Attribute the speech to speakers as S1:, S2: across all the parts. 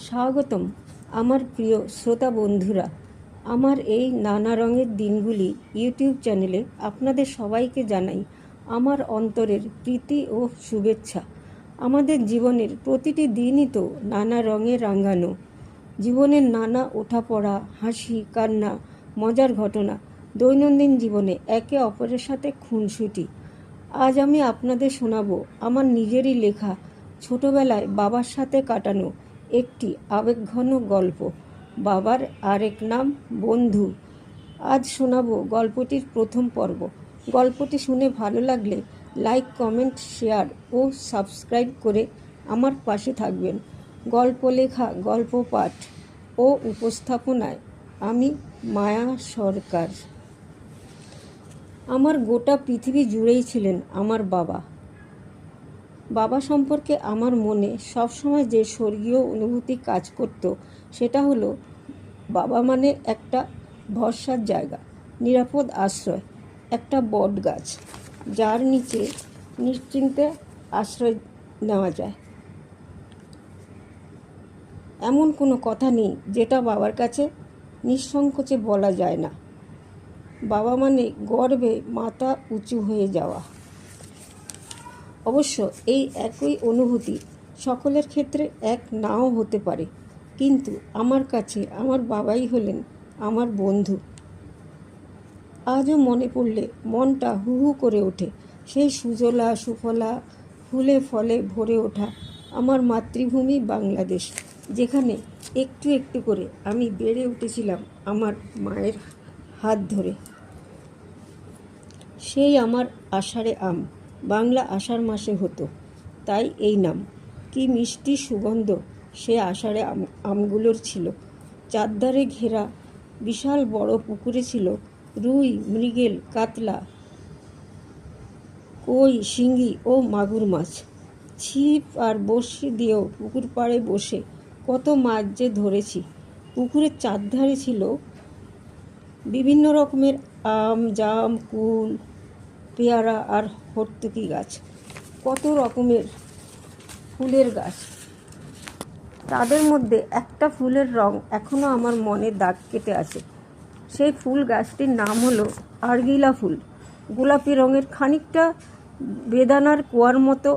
S1: স্বাগতম আমার প্রিয় শ্রোতা বন্ধুরা। আমার এই নানা রঙের দিনগুলি ইউটিউব চ্যানেলে আপনাদের সবাইকে জানাই আমার অন্তরের প্রীতি ও শুভেচ্ছা। আমাদের জীবনের প্রতিটি দিনই তো নানা রঙে রাঙানো। জীবনের নানা ওঠাপড়া, হাসি, কান্না, মজার ঘটনা, দৈনন্দিন জীবনে একে অপরের সাথে খুনসুটি। আজ আমি আপনাদের শোনাবো আমার নিজেরই লেখা ছোটবেলায় বাবার সাথে কাটানো একটি আবেগঘন গল্প। বাবার আরেক নাম বন্ধু। আজ শোনাবো গল্পটির প্রথম পর্ব। গল্পটি শুনে ভালো লাগলে লাইক, কমেন্ট, শেয়ার ও সাবস্ক্রাইব করে আমার পাশে থাকবেন। গল্প লেখা, গল্প পাঠ ও উপস্থাপনায় আমি মায়া সরকার। আমার গোটা পৃথিবী জুড়েই ছিলেন আমার বাবা। বাবা সম্পর্কে আমার মনে সবসময় যে স্বর্গীয় অনুভূতি কাজ করত সেটা হলো বাবা মানে একটা ভরসার জায়গা, নিরাপদ আশ্রয়, একটা বট গাছ যার নিচে নিশ্চিন্তে আশ্রয় নেওয়া যায়। এমন কোনো কথা নেই যেটা বাবার কাছে নিঃসংকোচে বলা যায় না। বাবা মানে গর্বে মাথা উঁচু হয়ে যাওয়া। অবশ্য এই একই অনুভূতি সকলের ক্ষেত্রে এক নাও হতে পারে, কিন্তু আমার কাছে আমার বাবাই হলেন আমার বন্ধু। আজও মনে পড়লে মনটা হু হু করে ওঠে। সেই সুজলা সুফলা ফুলে ফলে ভরে ওঠা আমার মাতৃভূমি বাংলাদেশ, যেখানে একটু একটু করে আমি বেড়ে উঠেছিলাম আমার মায়ের হাত ধরে। সেই আমার আষাঢ়ে আম, বাংলা আষাঢ় মাসে হতো, তাই এই নাম। কি মিষ্টি সুগন্ধ সে আষাঢ়ে আমগুলোর ছিল। চারধারে ঘেরা বিশাল বড় পুকুরে ছিল রুই, মৃগেল, কাতলা, কই, শিঙ্গি ও মাগুর মাছ। ছিপ আর বড়শি দিয়েও পুকুর পাড়ে বসে কত মাছ যে ধরেছি। পুকুরের চারধারে ছিল বিভিন্ন রকমের আম, জাম, কুল, পেয়ারা আর হর্তুকি গাছ, কত রকমের ফুলের গাছ। তাদের মধ্যে একটা ফুলের রং এখনও আমার মনে দাগ কেটে আছে। সেই ফুল গাছটির নাম হলো আর্গিলা ফুল। গোলাপি রঙের, খানিকটা বেদানার কোয়ার মতো,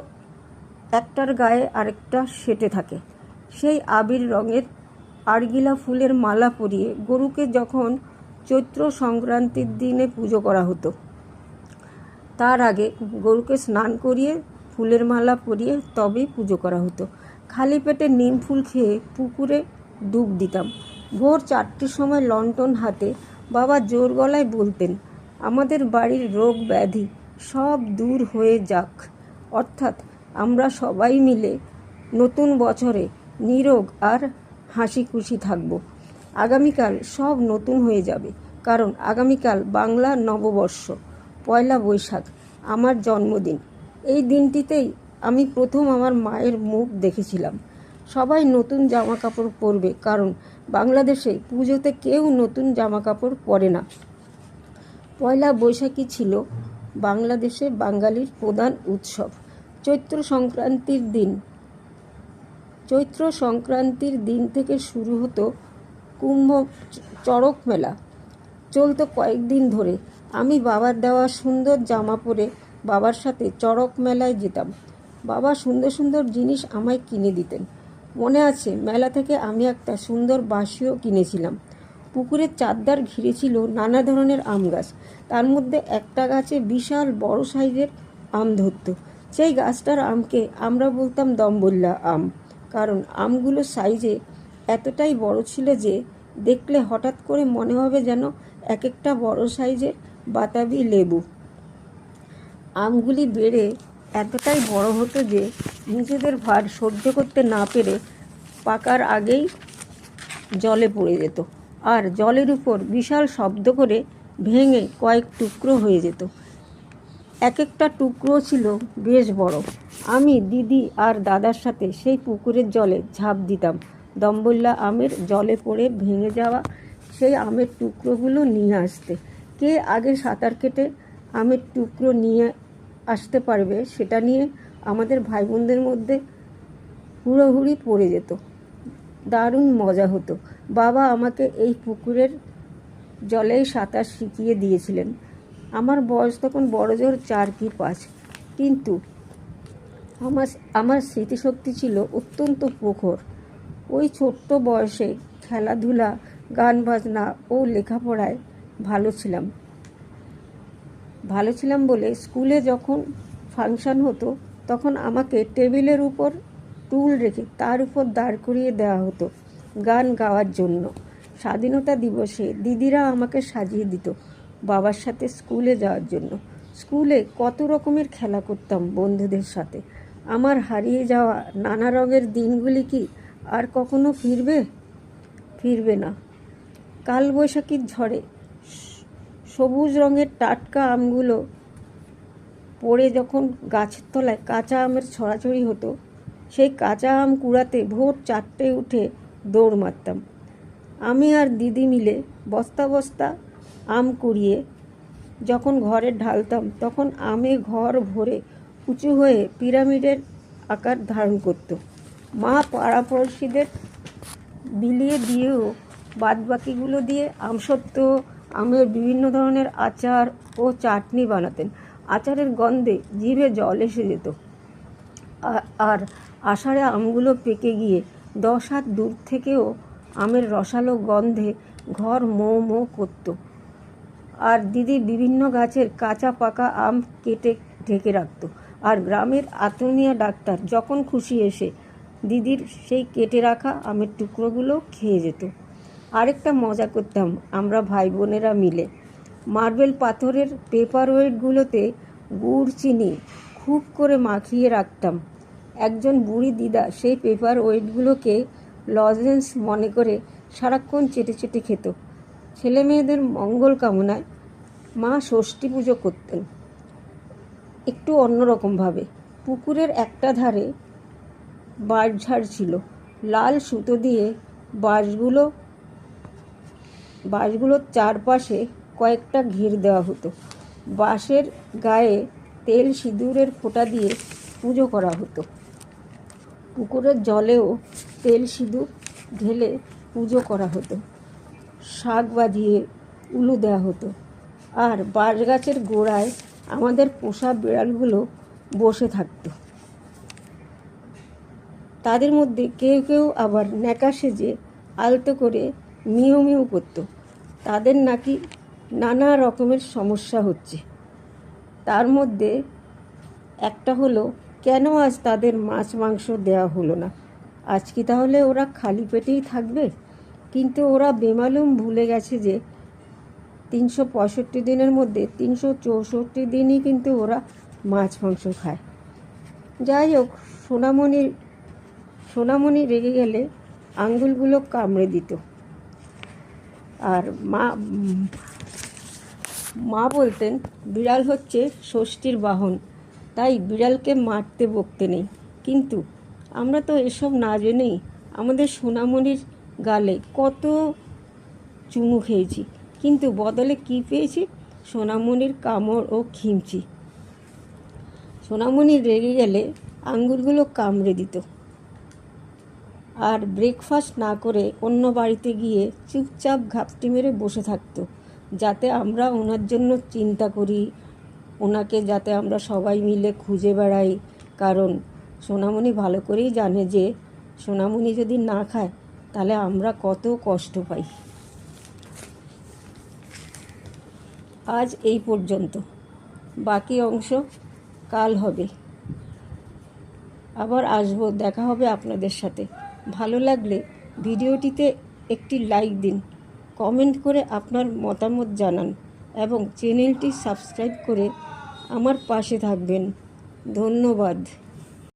S1: একটার গায়ে আরেকটা সেটে থাকে। সেই আবির রঙের আর্গিলা ফুলের মালা পরিয়ে গরুকে যখন চৈত্র সংক্রান্তির দিনে পুজো করা হতো, তার আগে গরুকে স্নান করিয়ে ফুলের মালা পরিয়ে তবেই পুজো করা হতো। খালি পেটে নিম ফুল খেয়ে পুকুরে ডুব দিতাম। ভোর 4টের সময় লণ্ঠন হাতে বাবা জোর গলায় বলতেন, আমাদের বাড়ির রোগ ব্যাধি সব দূর হয়ে যাক, অর্থাৎ আমরা সবাই মিলে নতুন বছরে নিরোগ আর হাসি খুশি থাকব। আগামীকাল সব নতুন হয়ে যাবে, কারণ আগামীকাল বাংলা নববর্ষ, পয়লা বৈশাখ, আমার জন্মদিন। এই দিনটিতেই আমি প্রথম আমার মায়ের মুখ দেখেছিলাম। সবাই নতুন জামা কাপড় পরবে, কারণ বাংলাদেশে পুজোতে কেউ নতুন জামা কাপড় পরে না। পয়লা বৈশাখী ছিল বাংলাদেশে বাঙালির প্রধান উৎসব। চৈত্র সংক্রান্তির দিন থেকে শুরু হতো কুম্ভ চড়ক মেলা, চলতো কয়েকদিন ধরে। আমি বাবার দেওয়া সুন্দর জামা পরে বাবার সাথে চড়ক মেলায় যেতাম। বাবা সুন্দর সুন্দর জিনিস আমায় কিনে দিতেন। মনে আছে, মেলা থেকে আমি একটা সুন্দর বাঁশিও কিনেছিলাম। পুকুরের চারধার ঘিরে ছিল নানা ধরনের আম গাছ। তার মধ্যে একটা গাছে বিশাল বড় সাইজের আম ধরত। সেই গাছটার আমকে আমরা বলতাম দম্বল্লা আম, কারণ আমগুলো সাইজে এতটাই বড় ছিল যে দেখলে হঠাৎ করে মনে হবে যেন এক একটা বড় সাইজের বাতাবি লেবু। আমগুলি বেড়ে এতটাই বড় হতো যে নিজেদের ভার সহ্য করতে না পেরে পাকার আগেই জলে পড়ে যেত, আর জলের উপর বিশাল শব্দ করে ভেঙে কয়েক টুকরো হয়ে যেত। এক একটা টুকরো ছিল বেশ বড়। আমি, দিদি আর দাদার সাথে সেই পুকুরের জলে ঝাঁপ দিতাম দম্বল্লা আমের জলে পড়ে ভেঙে যাওয়া সেই আমের টুকরোগুলো নিয়ে আসতে। কে আগে সাঁতার কেটে আমের টুকরো নিয়ে আসতে পারবে সেটা নিয়ে আমাদের ভাই বোনদের মধ্যে হুড়োহুড়ি পড়ে যেত। দারুণ মজা হতো। বাবা আমাকে এই পুকুরের জলেই সাঁতার শিখিয়ে দিয়েছিলেন। আমার বয়স তখন বড়জোর 4 কি 5, কিন্তু আমার আমার স্মৃতিশক্তি ছিল অত্যন্ত প্রখর। ওই ছোট্ট বয়সে খেলাধুলা, গান বাজনা ও লেখাপড়ায় ভালো ছিলাম বলে স্কুলে যখন ফাংশন হতো তখন আমাকে টেবিলের উপর টুল রেখে তার উপর দাঁড় করিয়ে দেওয়া হতো গান গাওয়ার জন্য। স্বাধীনতা দিবসে দিদিরা আমাকে সাজিয়ে দিত বাবার সাথে স্কুলে যাওয়ার জন্য। স্কুলে কত রকমের খেলা করতাম বন্ধুদের সাথে। আমার হারিয়ে যাওয়া নানা রঙের দিনগুলি কি আর কখনো ফিরবে না। কালবৈশাখীর ঝড়ে সবুজ রঙের টাটকা আমগুলো পড়ে যখন গাছের তলায় কাঁচা আমের ছড়াছড়ি হতো, সেই কাঁচা আম কুড়াতে ভোর 4টায় উঠে দৌড় মারতাম। আমি আর দিদি মিলে বস্তা বস্তা আম কুড়িয়ে যখন ঘরে ঢালতাম তখন আমে ঘর ভরে উঁচু হয়ে পিরামিডের আকার ধারণ করত। মা পাড়াপড়শিদের বিলিয়ে দিয়েও বাদবাকিগুলো দিয়ে আমসত্ত্ব, আমের বিভিন্ন ধরনের আচার ও চাটনি বানাতেন। আচারের গন্ধে জিভে জল এসে যেত। আর আষাঢ়ে আমগুলো পেকে গিয়ে 10 হাত দূর থেকেও আমের রসালো গন্ধে ঘর মো মো করত। আর দিদি বিভিন্ন গাছের কাঁচা পাকা আম কেটে ঢেকে রাখত। আর গ্রামের আতনিয়া ডাক্তার যখন খুশি এসে দিদির সেই কেটে রাখা আমের টুকরোগুলো খেয়ে যেত। আরেকটা মজা করতাম আমরা ভাই বোনেরা মিলে। মার্বেল পাথরের পেপার ওয়েটগুলোতে গুড় চিনি খুব করে মাখিয়ে রাখতাম। একজন বুড়ি দিদা সেই পেপার ওয়েটগুলোকে লজেন্স মনে করে সারাক্ষণ চেটে চেটে খেত। ছেলে মেয়েদের মঙ্গল কামনায় মা ষষ্ঠী পুজো করতেন একটু অন্যরকমভাবে। পুকুরের একটা ধারে বাঁশঝাড় ছিল। লাল সুতো দিয়ে বাঁশগুলোর চারপাশে কয়েকটা ঘির দেওয়া হতো। বাঁশের গায়ে তেল সিঁদুরের ফোঁটা দিয়ে পুজো করা হতো। পুকুরের জলেও তেল সিঁদুর ঢেলে পুজো করা হতো। শাঁখ বাজিয়ে উলু দেওয়া হতো। আর বাঁশ গাছের গোড়ায় আমাদের পোষা বিড়ালগুলো বসে থাকতো। তাদের মধ্যে কেউ কেউ আবার ন্যাকা সেজে আলতো করে মিউ মিউ করত। তাদের নাকি নানা রকমের সমস্যা হচ্ছে। তার মধ্যে একটা হলো, কেন আজ তাদের মাছ মাংস দেওয়া হলো না? আজ কি তাহলে ওরা খালি পেটেই থাকবে? কিন্তু ওরা বেমালুম ভুলে গেছে যে 365 দিনের মধ্যে 364 দিনই কিন্তু ওরা মাছ মাংস খায়। যাই হোক, সোনামণি রেগে গেলে আঙ্গুলগুলো কামড়ে দিত। আর মা বলতেন বিড়াল হচ্ছে ষষ্ঠীর বাহন, তাই বিড়ালকে মারতে বকতে নেই। কিন্তু আমরা তো এসব না জেনেই আমাদের সোনামণির গালে কত চুমু খেয়েছি, কিন্তু বদলে কি পেয়েছি? সোনামণির কামড় ও খিমচি। সোনামণি রেগে গেলে আঙ্গুলগুলো কামড়ে দিত। আর ব্রেকফাস্ট না করে অন্য বাড়িতে গিয়ে চুপচাপ ঘাপটি মেরে বসে থাকতো, যাতে আমরা ওনার জন্য চিন্তা করি, ওনাকে যাতে আমরা সবাই মিলে খুঁজে বেড়াই। কারণ সোনামণি ভালো করেই জানে যে সোনামণি যদি না খায় তাহলে আমরা কত কষ্ট পাই। আজ এই পর্যন্ত, বাকি অংশ কাল হবে। আবার আসবো, দেখা হবে আপনাদের সাথে। ভালো লাগলে ভিডিওটিতে একটি লাইক দিন, কমেন্ট করে আপনার মতামত জানান এবং চ্যানেলটি সাবস্ক্রাইব করে আমার পাশে থাকবেন। ধন্যবাদ।